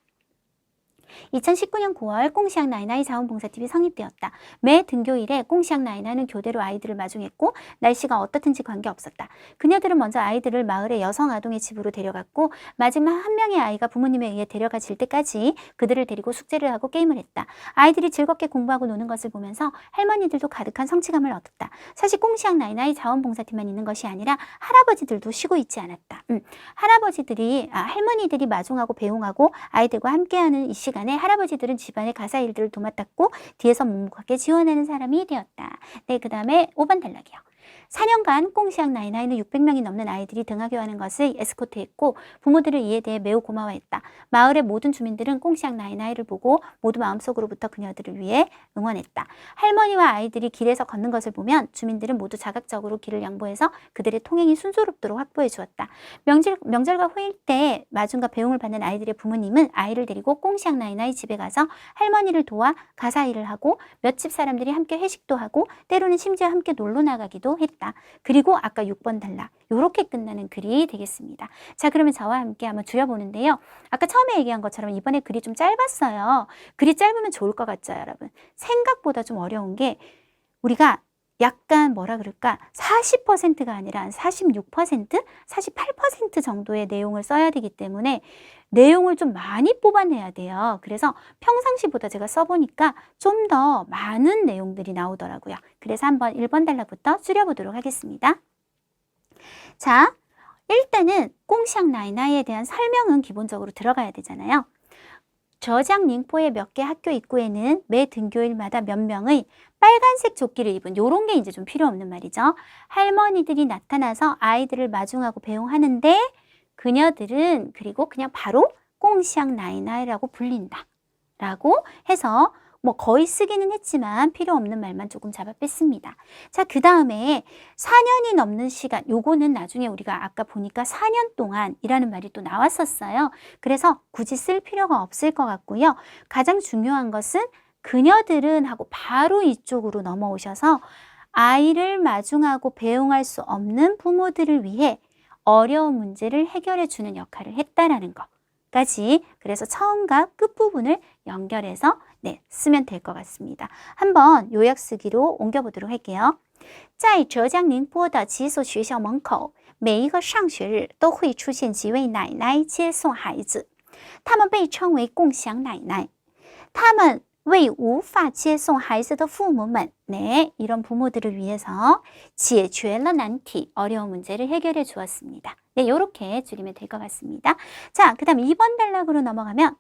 2019년 9월 꽁시앙 나이나이 자원봉사팀이 성립되었다. 매 등교일에 꽁시앙 나이나이는 교대로 아이들을 마중했고 날씨가 어떻든지 관계없었다. 그녀들은 먼저 아이들을 마을의 여성 아동의 집으로 데려갔고 마지막 한 명의 아이가 부모님에 의해 데려가질 때까지 그들을 데리고 숙제를 하고 게임을 했다. 아이들이 즐겁게 공부하고 노는 것을 보면서 할머니들도 가득한 성취감을 얻었다. 사실 꽁시앙 나이나이 자원봉사팀만 있는 것이 아니라 할아버지들도 쉬고 있지 않았다. 할머니들이 마중하고 배웅하고 아이들과 함께하는 이 시간에 할아버지들은 집안의 가사 일들을 도맡았고 뒤에서 묵묵하게 지원하는 사람이 되었다. 네, 그 다음에 5번 단락이요. 4년간 꽁시앙 나이나이는 600명이 넘는 아이들이 등하교하는 것을 에스코트했고 부모들은 이에 대해 매우 고마워했다. 마을의 모든 주민들은 꽁시앙 나이나이를 보고 모두 마음속으로부터 그녀들을 위해 응원했다. 할머니와 아이들이 길에서 걷는 것을 보면 주민들은 모두 자각적으로 길을 양보해서 그들의 통행이 순조롭도록 확보해 주었다. 명절과 후일 때 마중과 배웅을 받는 아이들의 부모님은 아이를 데리고 꽁시앙 나이나이 집에 가서 할머니를 도와 가사 일을 하고 몇 집 사람들이 함께 회식도 하고 때로는 심지어 함께 놀러 나가기도 했다. 그리고 아까 6번 단락 이렇게 끝나는 글이 되겠습니다. 자, 그러면 저와 함께 한번 줄여보는데요. 아까 처음에 얘기한 것처럼 이번에 글이 좀 짧았어요. 글이 짧으면 좋을 것 같죠, 여러분? 생각보다 좀 어려운 게 우리가 약간 40%가 아니라 한 46%, 48% 정도의 내용을 써야 되기 때문에 내용을 좀 많이 뽑아내야 돼요. 그래서 평상시보다 제가 써보니까 좀 더 많은 내용들이 나오더라고요. 그래서 한번 1번 단락부터 줄여보도록 하겠습니다. 자, 일단은 꽁시앙 나이나이에 대한 설명은 기본적으로 들어가야 되잖아요. 저장 닝포의 몇 개 학교 입구에는 매 등교일마다 몇 명의 빨간색 조끼를 입은 요런 게 이제 좀 필요 없는 말이죠. 할머니들이 나타나서 아이들을 마중하고 배웅하는데 그녀들은 그리고 그냥 바로 꽁시앙 나이나이라고 불린다 라고 해서 뭐 거의 쓰기는 했지만 필요 없는 말만 조금 잡아 뺐습니다. 자, 그 다음에 4년이 넘는 시간, 요거는 나중에 우리가 아까 보니까 4년 동안이라는 말이 또 나왔었어요. 그래서 굳이 쓸 필요가 없을 것 같고요. 가장 중요한 것은 그녀들은 하고 바로 이쪽으로 넘어오셔서 아이를 마중하고 배웅할 수 없는 부모들을 위해 어려운 문제를 해결해 주는 역할을 했다라는 거까지 그래서 처음과 끝부분을 연결해서 쓰면 될 것 같습니다. 한번 요약 쓰기로 옮겨보도록 할게요. 在浙江宁波的几所学校门口，每一个上学日都会出现几位奶奶接送孩子，他们被称为共享奶奶。他们为无法接送孩子的父母们, 이런 부모들을 위해서 解决了难题, 어려운 문제를 해결해 주었습니다. 네, 이렇게 줄이면 될 것 같습니다. 자, 그 다음 2번 단락으로 넘어가면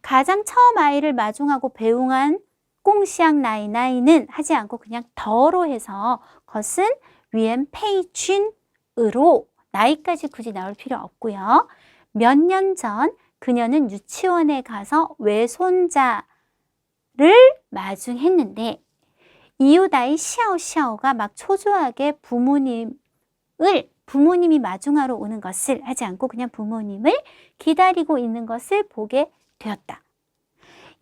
가장 처음 아이를 마중하고 배웅한 꽁시앙 나이나이는 하지 않고 그냥 더로 해서 것은 위엔 페이춘으로 나이까지 굳이 나올 필요 없고요. 몇 년 전 그녀는 유치원에 가서 외손자를 마중했는데 이웃아이 샤오샤오가 막 초조하게 부모님이 마중하러 오는 것을 하지 않고 그냥 부모님을 기다리고 있는 것을 보게 되었다.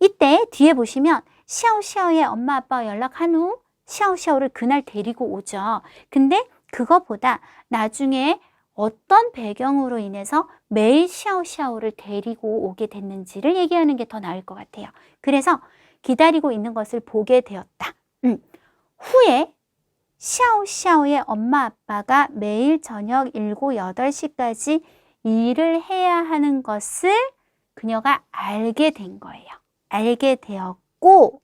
이때 뒤에 보시면 샤오샤오의 엄마 아빠가 연락한 후 샤오샤오를 그날 데리고 오죠. 근데 그거보다 나중에 어떤 배경으로 인해서 매일 샤오샤오를 데리고 오게 됐는지를 얘기하는 게 더 나을 것 같아요. 그래서 기다리고 있는 것을 보게 되었다. 후에 샤오샤오의 엄마 아빠가 매일 저녁 7, 8시까지 일을 해야 하는 것을 그녀가 알게 된 거예요. 알게 되었고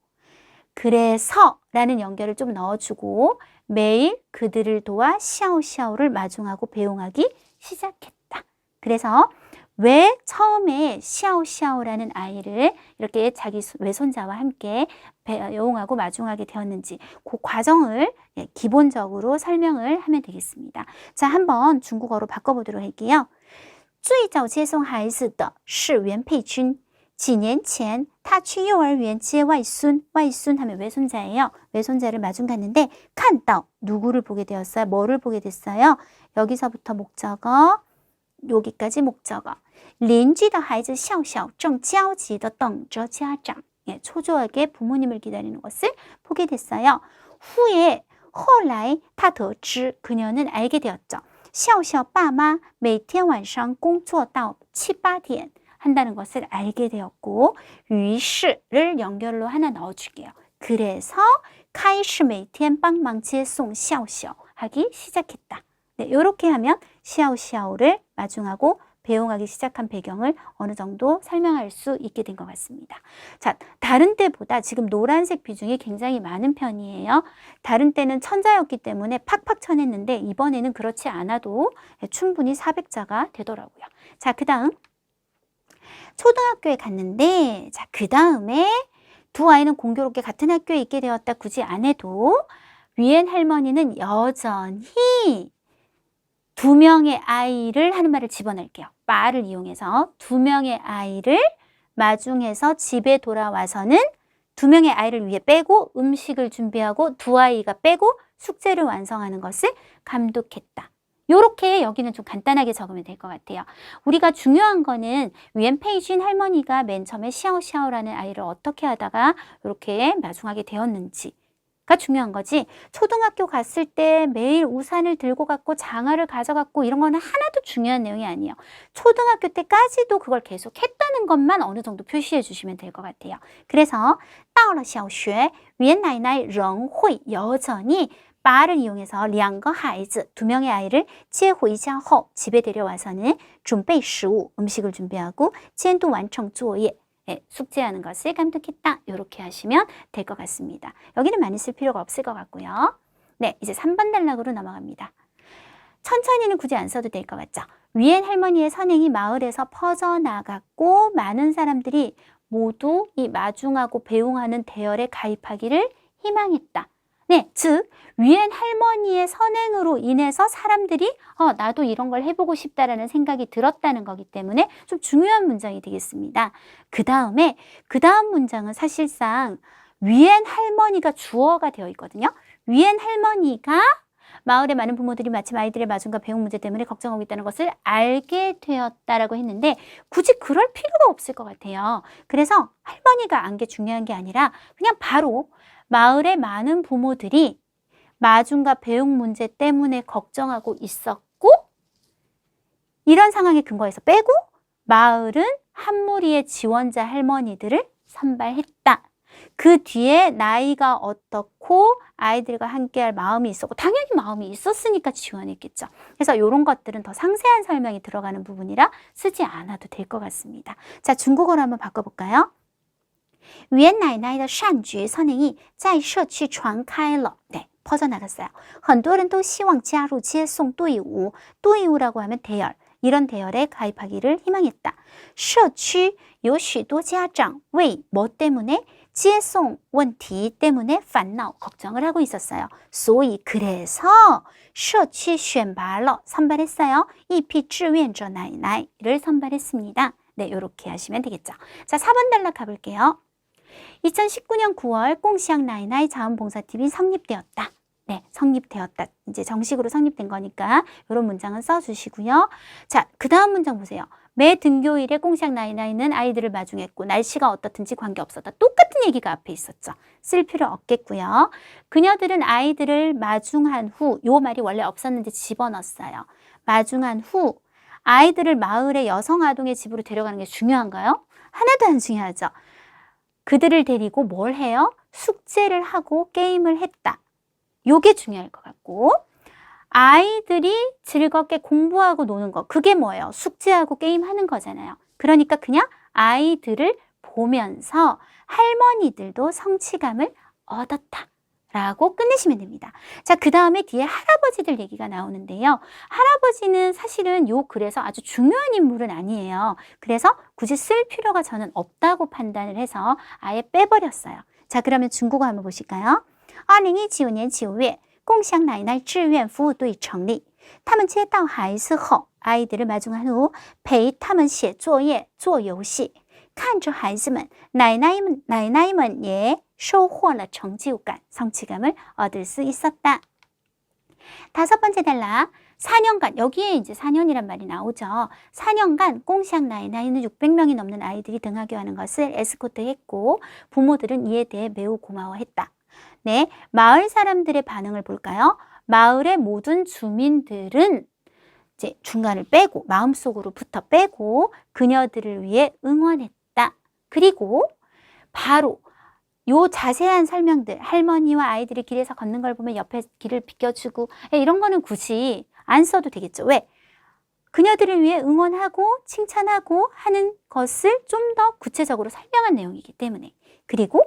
그래서 라는 연결을 좀 넣어주고 매일 그들을 도와 샤오샤오를 마중하고 배웅하기 시작했다. 그래서 왜 처음에 샤오샤오라는 아이를 이렇게 자기 외손자와 함께 배웅하고 마중하게 되었는지 그 과정을 기본적으로 설명을 하면 되겠습니다. 자, 한번 중국어로 바꿔보도록 할게요. 最早接送孩子的是袁佩君，几年前他去幼儿园接外孙 外孙하면 외손자예요. 외손자를 마중 갔는데 看到 누구를 보게 되었어요? 뭐를 보게 됐어요? 여기서부터 목적어, 여기까지 목적어. 邻居的孩子笑笑正焦急地等着家长. 예, 초조하게 부모님을 기다리는 것을 보게 됐어요. 후에 后来他得知 그녀는 알게 되었죠. 笑笑爸妈每天晚上工作到7、8点 한다는 것을 알게 되었고 于是를 연결로 하나 넣어줄게요. 그래서 开始每天帮忙接送笑笑 하기 시작했다. 네, 이렇게 하면 笑笑를 마중하고 배웅하기 시작한 배경을 어느 정도 설명할 수 있게 된 것 같습니다. 자, 다른 때보다 지금 노란색 비중이 굉장히 많은 편이에요. 다른 때는 천자였기 때문에 팍팍 쳐냈는데 이번에는 그렇지 않아도 충분히 400자가 되더라고요. 자, 그 다음 초등학교에 갔는데 자, 그 다음에 두 아이는 공교롭게 같은 학교에 있게 되었다. 굳이 안 해도 위엔 할머니는 여전히 두 명의 아이를 하는 말을 집어넣을게요. 빠를 이용해서 두 명의 아이를 마중해서 집에 돌아와서는 두 명의 아이를 위해 빼고 음식을 준비하고 두 아이가 빼고 숙제를 완성하는 것을 감독했다. 요렇게 여기는 좀 간단하게 적으면 될 것 같아요. 우리가 중요한 거는 위엔 페이쥔 할머니가 맨 처음에 샤오샤오라는 아이를 어떻게 하다가 이렇게 마중하게 되었는지가 중요한 거지. 초등학교 갔을 때 매일 우산을 들고 갔고 장화를 가져갔고 이런 거는 하나도 중요한 내용이 아니에요. 초등학교 때까지도 그걸 계속 했다는 것만 어느 정도 표시해 주시면 될 것 같아요. 그래서 到了小学 위엔 나이나이 仍会 여전히 빠를 이용해서 两个孩子 두 명의 아이를 接回家后 집에 데려와서는 准备食物 음식을 준비하고 监督完成作业 숙제하는 것을 감독했다. 이렇게 하시면 될 것 같습니다. 여기는 많이 쓸 필요가 없을 것 같고요. 네, 이제 3번 단락으로 넘어갑니다. 천천히는 굳이 안 써도 될 것 같죠? 위엔 할머니의 선행이 마을에서 퍼져나갔고 많은 사람들이 모두 이 마중하고 배웅하는 대열에 가입하기를 희망했다. 네, 즉 위엔 할머니의 선행으로 인해서 사람들이 나도 이런 걸 해보고 싶다라는 생각이 들었다는 거기 때문에 좀 중요한 문장이 되겠습니다. 그 다음 문장은 사실상 위엔 할머니가 주어가 되어 있거든요. 위엔 할머니가 마을의 많은 부모들이 마침 아이들의 마중과 배웅 문제 때문에 걱정하고 있다는 것을 알게 되었다라고 했는데 굳이 그럴 필요가 없을 것 같아요. 그래서 할머니가 안 게 중요한 게 아니라 그냥 바로 마을의 많은 부모들이 마중과 배웅 문제 때문에 걱정하고 있었고 이런 상황에 근거해서 빼고 마을은 한 무리의 지원자 할머니들을 선발했다. 그 뒤에 나이가 어떻고 아이들과 함께할 마음이 있었고 당연히 마음이 있었으니까 지원했겠죠. 그래서 이런 것들은 더 상세한 설명이 들어가는 부분이라 쓰지 않아도 될 것 같습니다. 자, 중국어로 한번 바꿔볼까요? 袁奶奶的善举선행이在社区传开了. 네, 퍼져나갔어요. 很多人都希望加入接送队伍.队伍라고 하면 대열. 이런 대열에 가입하기를 희망했다. 社区有许多家长为뭐 때문에? 接送问题 때문에 烦恼, 걱정을 하고 있었어요. 所以 그래서 社区选拔了, 선발했어요. 一批志愿者奶奶를 선발했습니다. 네, 이렇게 하시면 되겠죠. 자, 4번 단락 가볼게요. 2019년 9월 꽁시앙 나이나이 자원봉사팀이 성립되었다. 네, 성립되었다. 이제 정식으로 성립된 거니까 이런 문장은 써주시고요. 자, 그 다음 문장 보세요. 매 등교일에 꽁시앙 나이나이는 아이들을 마중했고 날씨가 어떻든지 관계없었다. 똑같은 얘기가 앞에 있었죠. 쓸 필요 없겠고요. 그녀들은 아이들을 마중한 후, 요 말이 원래 없었는데 집어넣었어요. 마중한 후 아이들을 마을의 여성 아동의 집으로 데려가는 게 중요한가요? 하나도 안 중요하죠. 그들을 데리고 뭘 해요? 숙제를 하고 게임을 했다. 요게 중요할 것 같고 아이들이 즐겁게 공부하고 노는 거 그게 뭐예요? 숙제하고 게임하는 거잖아요. 그러니까 그냥 아이들을 보면서 할머니들도 성취감을 얻었다. 라고 끝내시면 됩니다. 자, 그 다음에 뒤에 할아버지들 얘기가 나오는데요. 할아버지는 사실은 요 글에서 아주 중요한 인물은 아니에요. 그래서 굳이 쓸 필요가 저는 없다고 판단을 해서 아예 빼버렸어요. 자, 그러면 중국어 한번 보실까요? 2019年9月共享奶奶志愿服务队成立他们接到孩子后 아이들을 마중한 후陪他们写作业做游戏看着孩子们奶奶们也收获了成就感 성취감을 얻을 수 있었다. 다섯 번째 단락 4년간 여기에 이제 4년이란 말이 나오죠. 4년간 꽁샹 나이나이는 600명이 넘는 아이들이 등하교하는 것을 에스코트했고 부모들은 이에 대해 매우 고마워했다. 네, 마을 사람들의 반응을 볼까요? 마을의 모든 주민들은 이제 중간을 빼고 마음속으로부터 빼고 그녀들을 위해 응원했다. 그리고 바로 요 자세한 설명들, 할머니와 아이들이 길에서 걷는 걸 보면 옆에 길을 비켜주고 이런 거는 굳이 안 써도 되겠죠. 왜? 그녀들을 위해 응원하고 칭찬하고 하는 것을 좀 더 구체적으로 설명한 내용이기 때문에. 그리고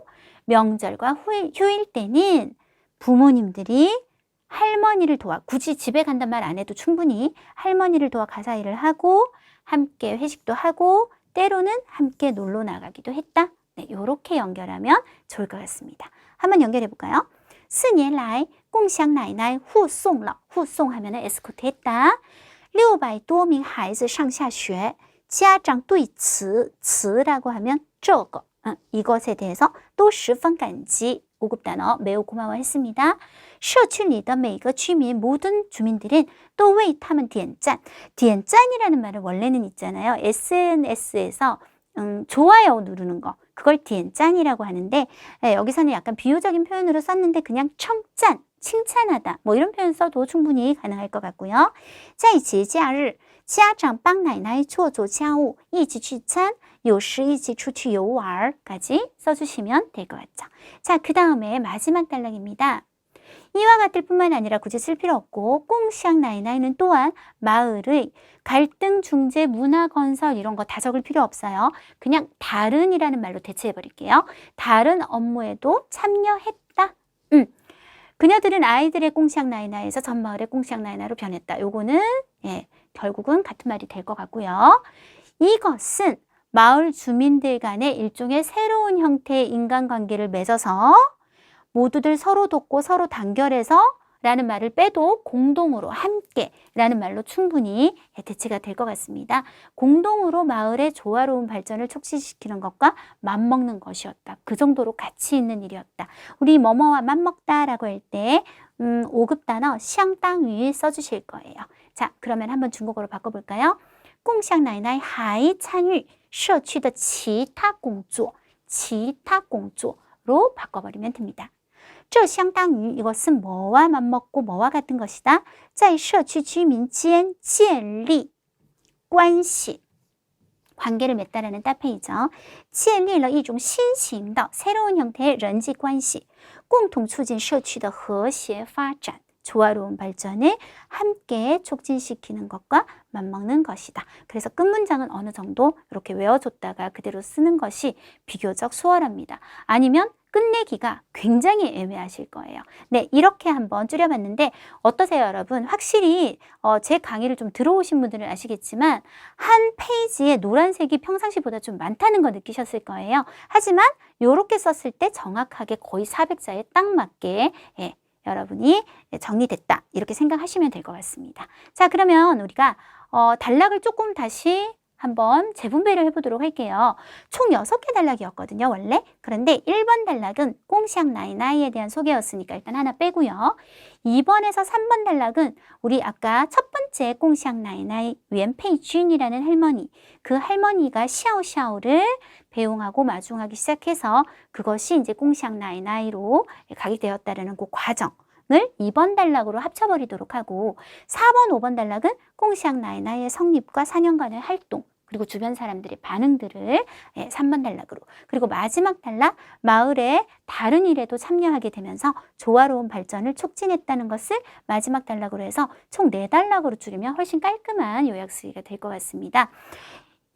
명절과 휴일 때는 부모님들이 할머니를 도와, 굳이 집에 간단 말 안 해도 충분히 할머니를 도와 가사일을 하고 함께 회식도 하고 때로는 함께 놀러 나가기도 했다. 네, 요렇게 연결하면 좋을 것 같습니다. 한번 연결해 볼까요? 4年来共享奶奶护送了 护送하면은 에스코트 했다. 600多名孩子上下学家长对此라고 하면 这个 이것에 대해서 또 十分感激 5급 단어 매우 고마워했습니다. 社区里的每个居民 모든 주민들은 또为他们点赞 点赞이라는 말은 원래는 있잖아요. SNS에서 좋아요 누르는 거 그걸 点赞이라고 하는데 여기서는 약간 비유적인 표현으로 썼는데 그냥 청赞, 칭찬하다 뭐 이런 표현 써도 충분히 가능할 것 같고요. 在节假日家长帮奶奶做家务一起聚餐有时一起出去游玩까지 써주시면 될 것 같죠. 자, 그 다음에 마지막 단락입니다. 이와 같을 뿐만 아니라 굳이 쓸 필요 없고 꽁샹 나이나이는 또한 마을의 갈등 중재 문화 건설 이런 거 다 적을 필요 없어요. 그냥 다른이라는 말로 대체해 버릴게요. 다른 업무에도 참여했다. 그녀들은 아이들의 꽁샹 나이나에서 전 마을의 꽁샹 나이나로 변했다. 요거는 결국은 같은 말이 될 것 같고요. 이것은 마을 주민들 간의 일종의 새로운 형태의 인간관계를 맺어서 모두들 서로 돕고 서로 단결해서 라는 말을 빼도 공동으로 함께 라는 말로 충분히 대체가 될 것 같습니다. 공동으로 마을의 조화로운 발전을 촉진시키는 것과 맞먹는 것이었다. 그 정도로 가치 있는 일이었다. 우리 뭐뭐와 맞먹다 라고 할 때 5급 단어 相当于 써주실 거예요. 자, 그러면 한번 중국어로 바꿔볼까요? 共享奶奶还参与社区的其他工作로 바꿔버리면 됩니다. 这相当于 이것은 뭐와 맞먹고 뭐와 같은 것이다. 在社区居民间建立关系 관계를 맺다라는 따페이죠. 建立了一种新型的 새로운 형태의 人际关系共同促进社区的和谐发展 조화로운 발전을 함께 촉진시키는 것과 맞먹는 것이다. 그래서 끝 문장은 어느 정도 이렇게 외워줬다가 그대로 쓰는 것이 비교적 수월합니다. 아니면 끝내기가 굉장히 애매하실 거예요. 네, 이렇게 한번 줄여봤는데 어떠세요, 여러분? 확실히 제 강의를 좀 들어오신 분들은 아시겠지만 한 페이지에 노란색이 평상시보다 좀 많다는 거 느끼셨을 거예요. 하지만 이렇게 썼을 때 정확하게 거의 400자에 딱 맞게 여러분이 정리됐다 이렇게 생각하시면 될 것 같습니다. 자, 그러면 우리가 단락을 조금 다시 한번 재분배를 해보도록 할게요. 총 6개 단락이었거든요, 원래. 그런데 1번 단락은 꽁샹 나이나이에 대한 소개였으니까 일단 하나 빼고요. 2번에서 3번 단락은 우리 아까 첫 번째 꽁샹 나이나이 웬페이준이라는 할머니, 그 할머니가 샤오샤오를 배웅하고 마중하기 시작해서 그것이 이제 꽁샹 나이나이로 가게 되었다라는 그 과정. 을 2번 단락으로 합쳐버리도록 하고 4번, 5번 단락은 꽁샹 나이나이의 성립과 4년간의 활동 그리고 주변 사람들의 반응들을 3번 단락으로 그리고 마지막 단락 마을의 다른 일에도 참여하게 되면서 조화로운 발전을 촉진했다는 것을 마지막 단락으로 해서 총 4단락으로 줄이면 훨씬 깔끔한 요약 쓰기가 될 것 같습니다.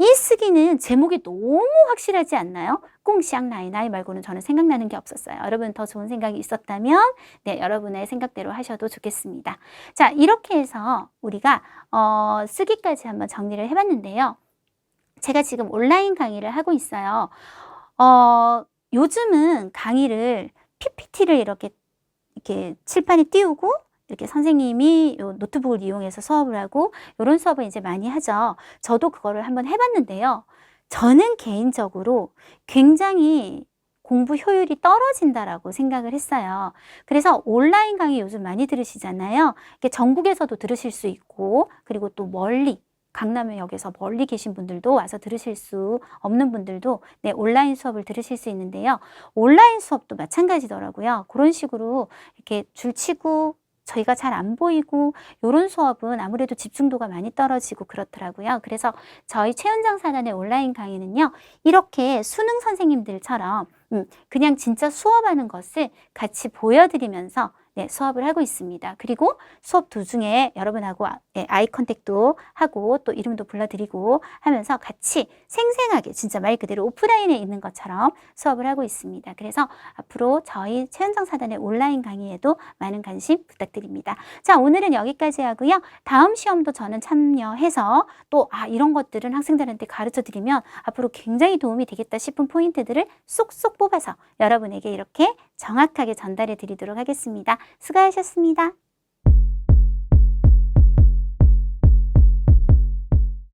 이 쓰기는 제목이 너무 확실하지 않나요? 꽁샹 나이나이 말고는 저는 생각나는 게 없었어요. 여러분 더 좋은 생각이 있었다면 여러분의 생각대로 하셔도 좋겠습니다. 자, 이렇게 해서 우리가 쓰기까지 한번 정리를 해봤는데요. 제가 지금 온라인 강의를 하고 있어요. 요즘은 강의를 PPT를 이렇게 칠판에 띄우고 이렇게 선생님이 요 노트북을 이용해서 수업을 하고 이런 수업을 이제 많이 하죠. 저도 그거를 한번 해봤는데요. 저는 개인적으로 굉장히 공부 효율이 떨어진다라고 생각을 했어요. 그래서 온라인 강의 요즘 많이 들으시잖아요. 이게 전국에서도 들으실 수 있고, 그리고 또 멀리, 강남역에서 멀리 계신 분들도 와서 들으실 수 없는 분들도 네, 온라인 수업을 들으실 수 있는데요. 온라인 수업도 마찬가지더라고요. 그런 식으로 이렇게 줄치고 저희가 잘 안 보이고 이런 수업은 아무래도 집중도가 많이 떨어지고 그렇더라고요. 그래서 저희 최은정 사단의 온라인 강의는요. 이렇게 수능 선생님들처럼 그냥 진짜 수업하는 것을 같이 보여드리면서 네, 수업을 하고 있습니다. 그리고 수업 도중에 여러분하고 아이 컨택도 하고 또 이름도 불러드리고 하면서 같이 생생하게 진짜 말 그대로 오프라인에 있는 것처럼 수업을 하고 있습니다. 그래서 앞으로 저희 최은정 사단의 온라인 강의에도 많은 관심 부탁드립니다. 자, 오늘은 여기까지 하고요. 다음 시험도 저는 참여해서 또 이런 것들은 학생들한테 가르쳐 드리면 앞으로 굉장히 도움이 되겠다 싶은 포인트들을 쏙쏙 뽑아서 여러분에게 이렇게 정확하게 전달해 드리도록 하겠습니다. 수고하셨습니다.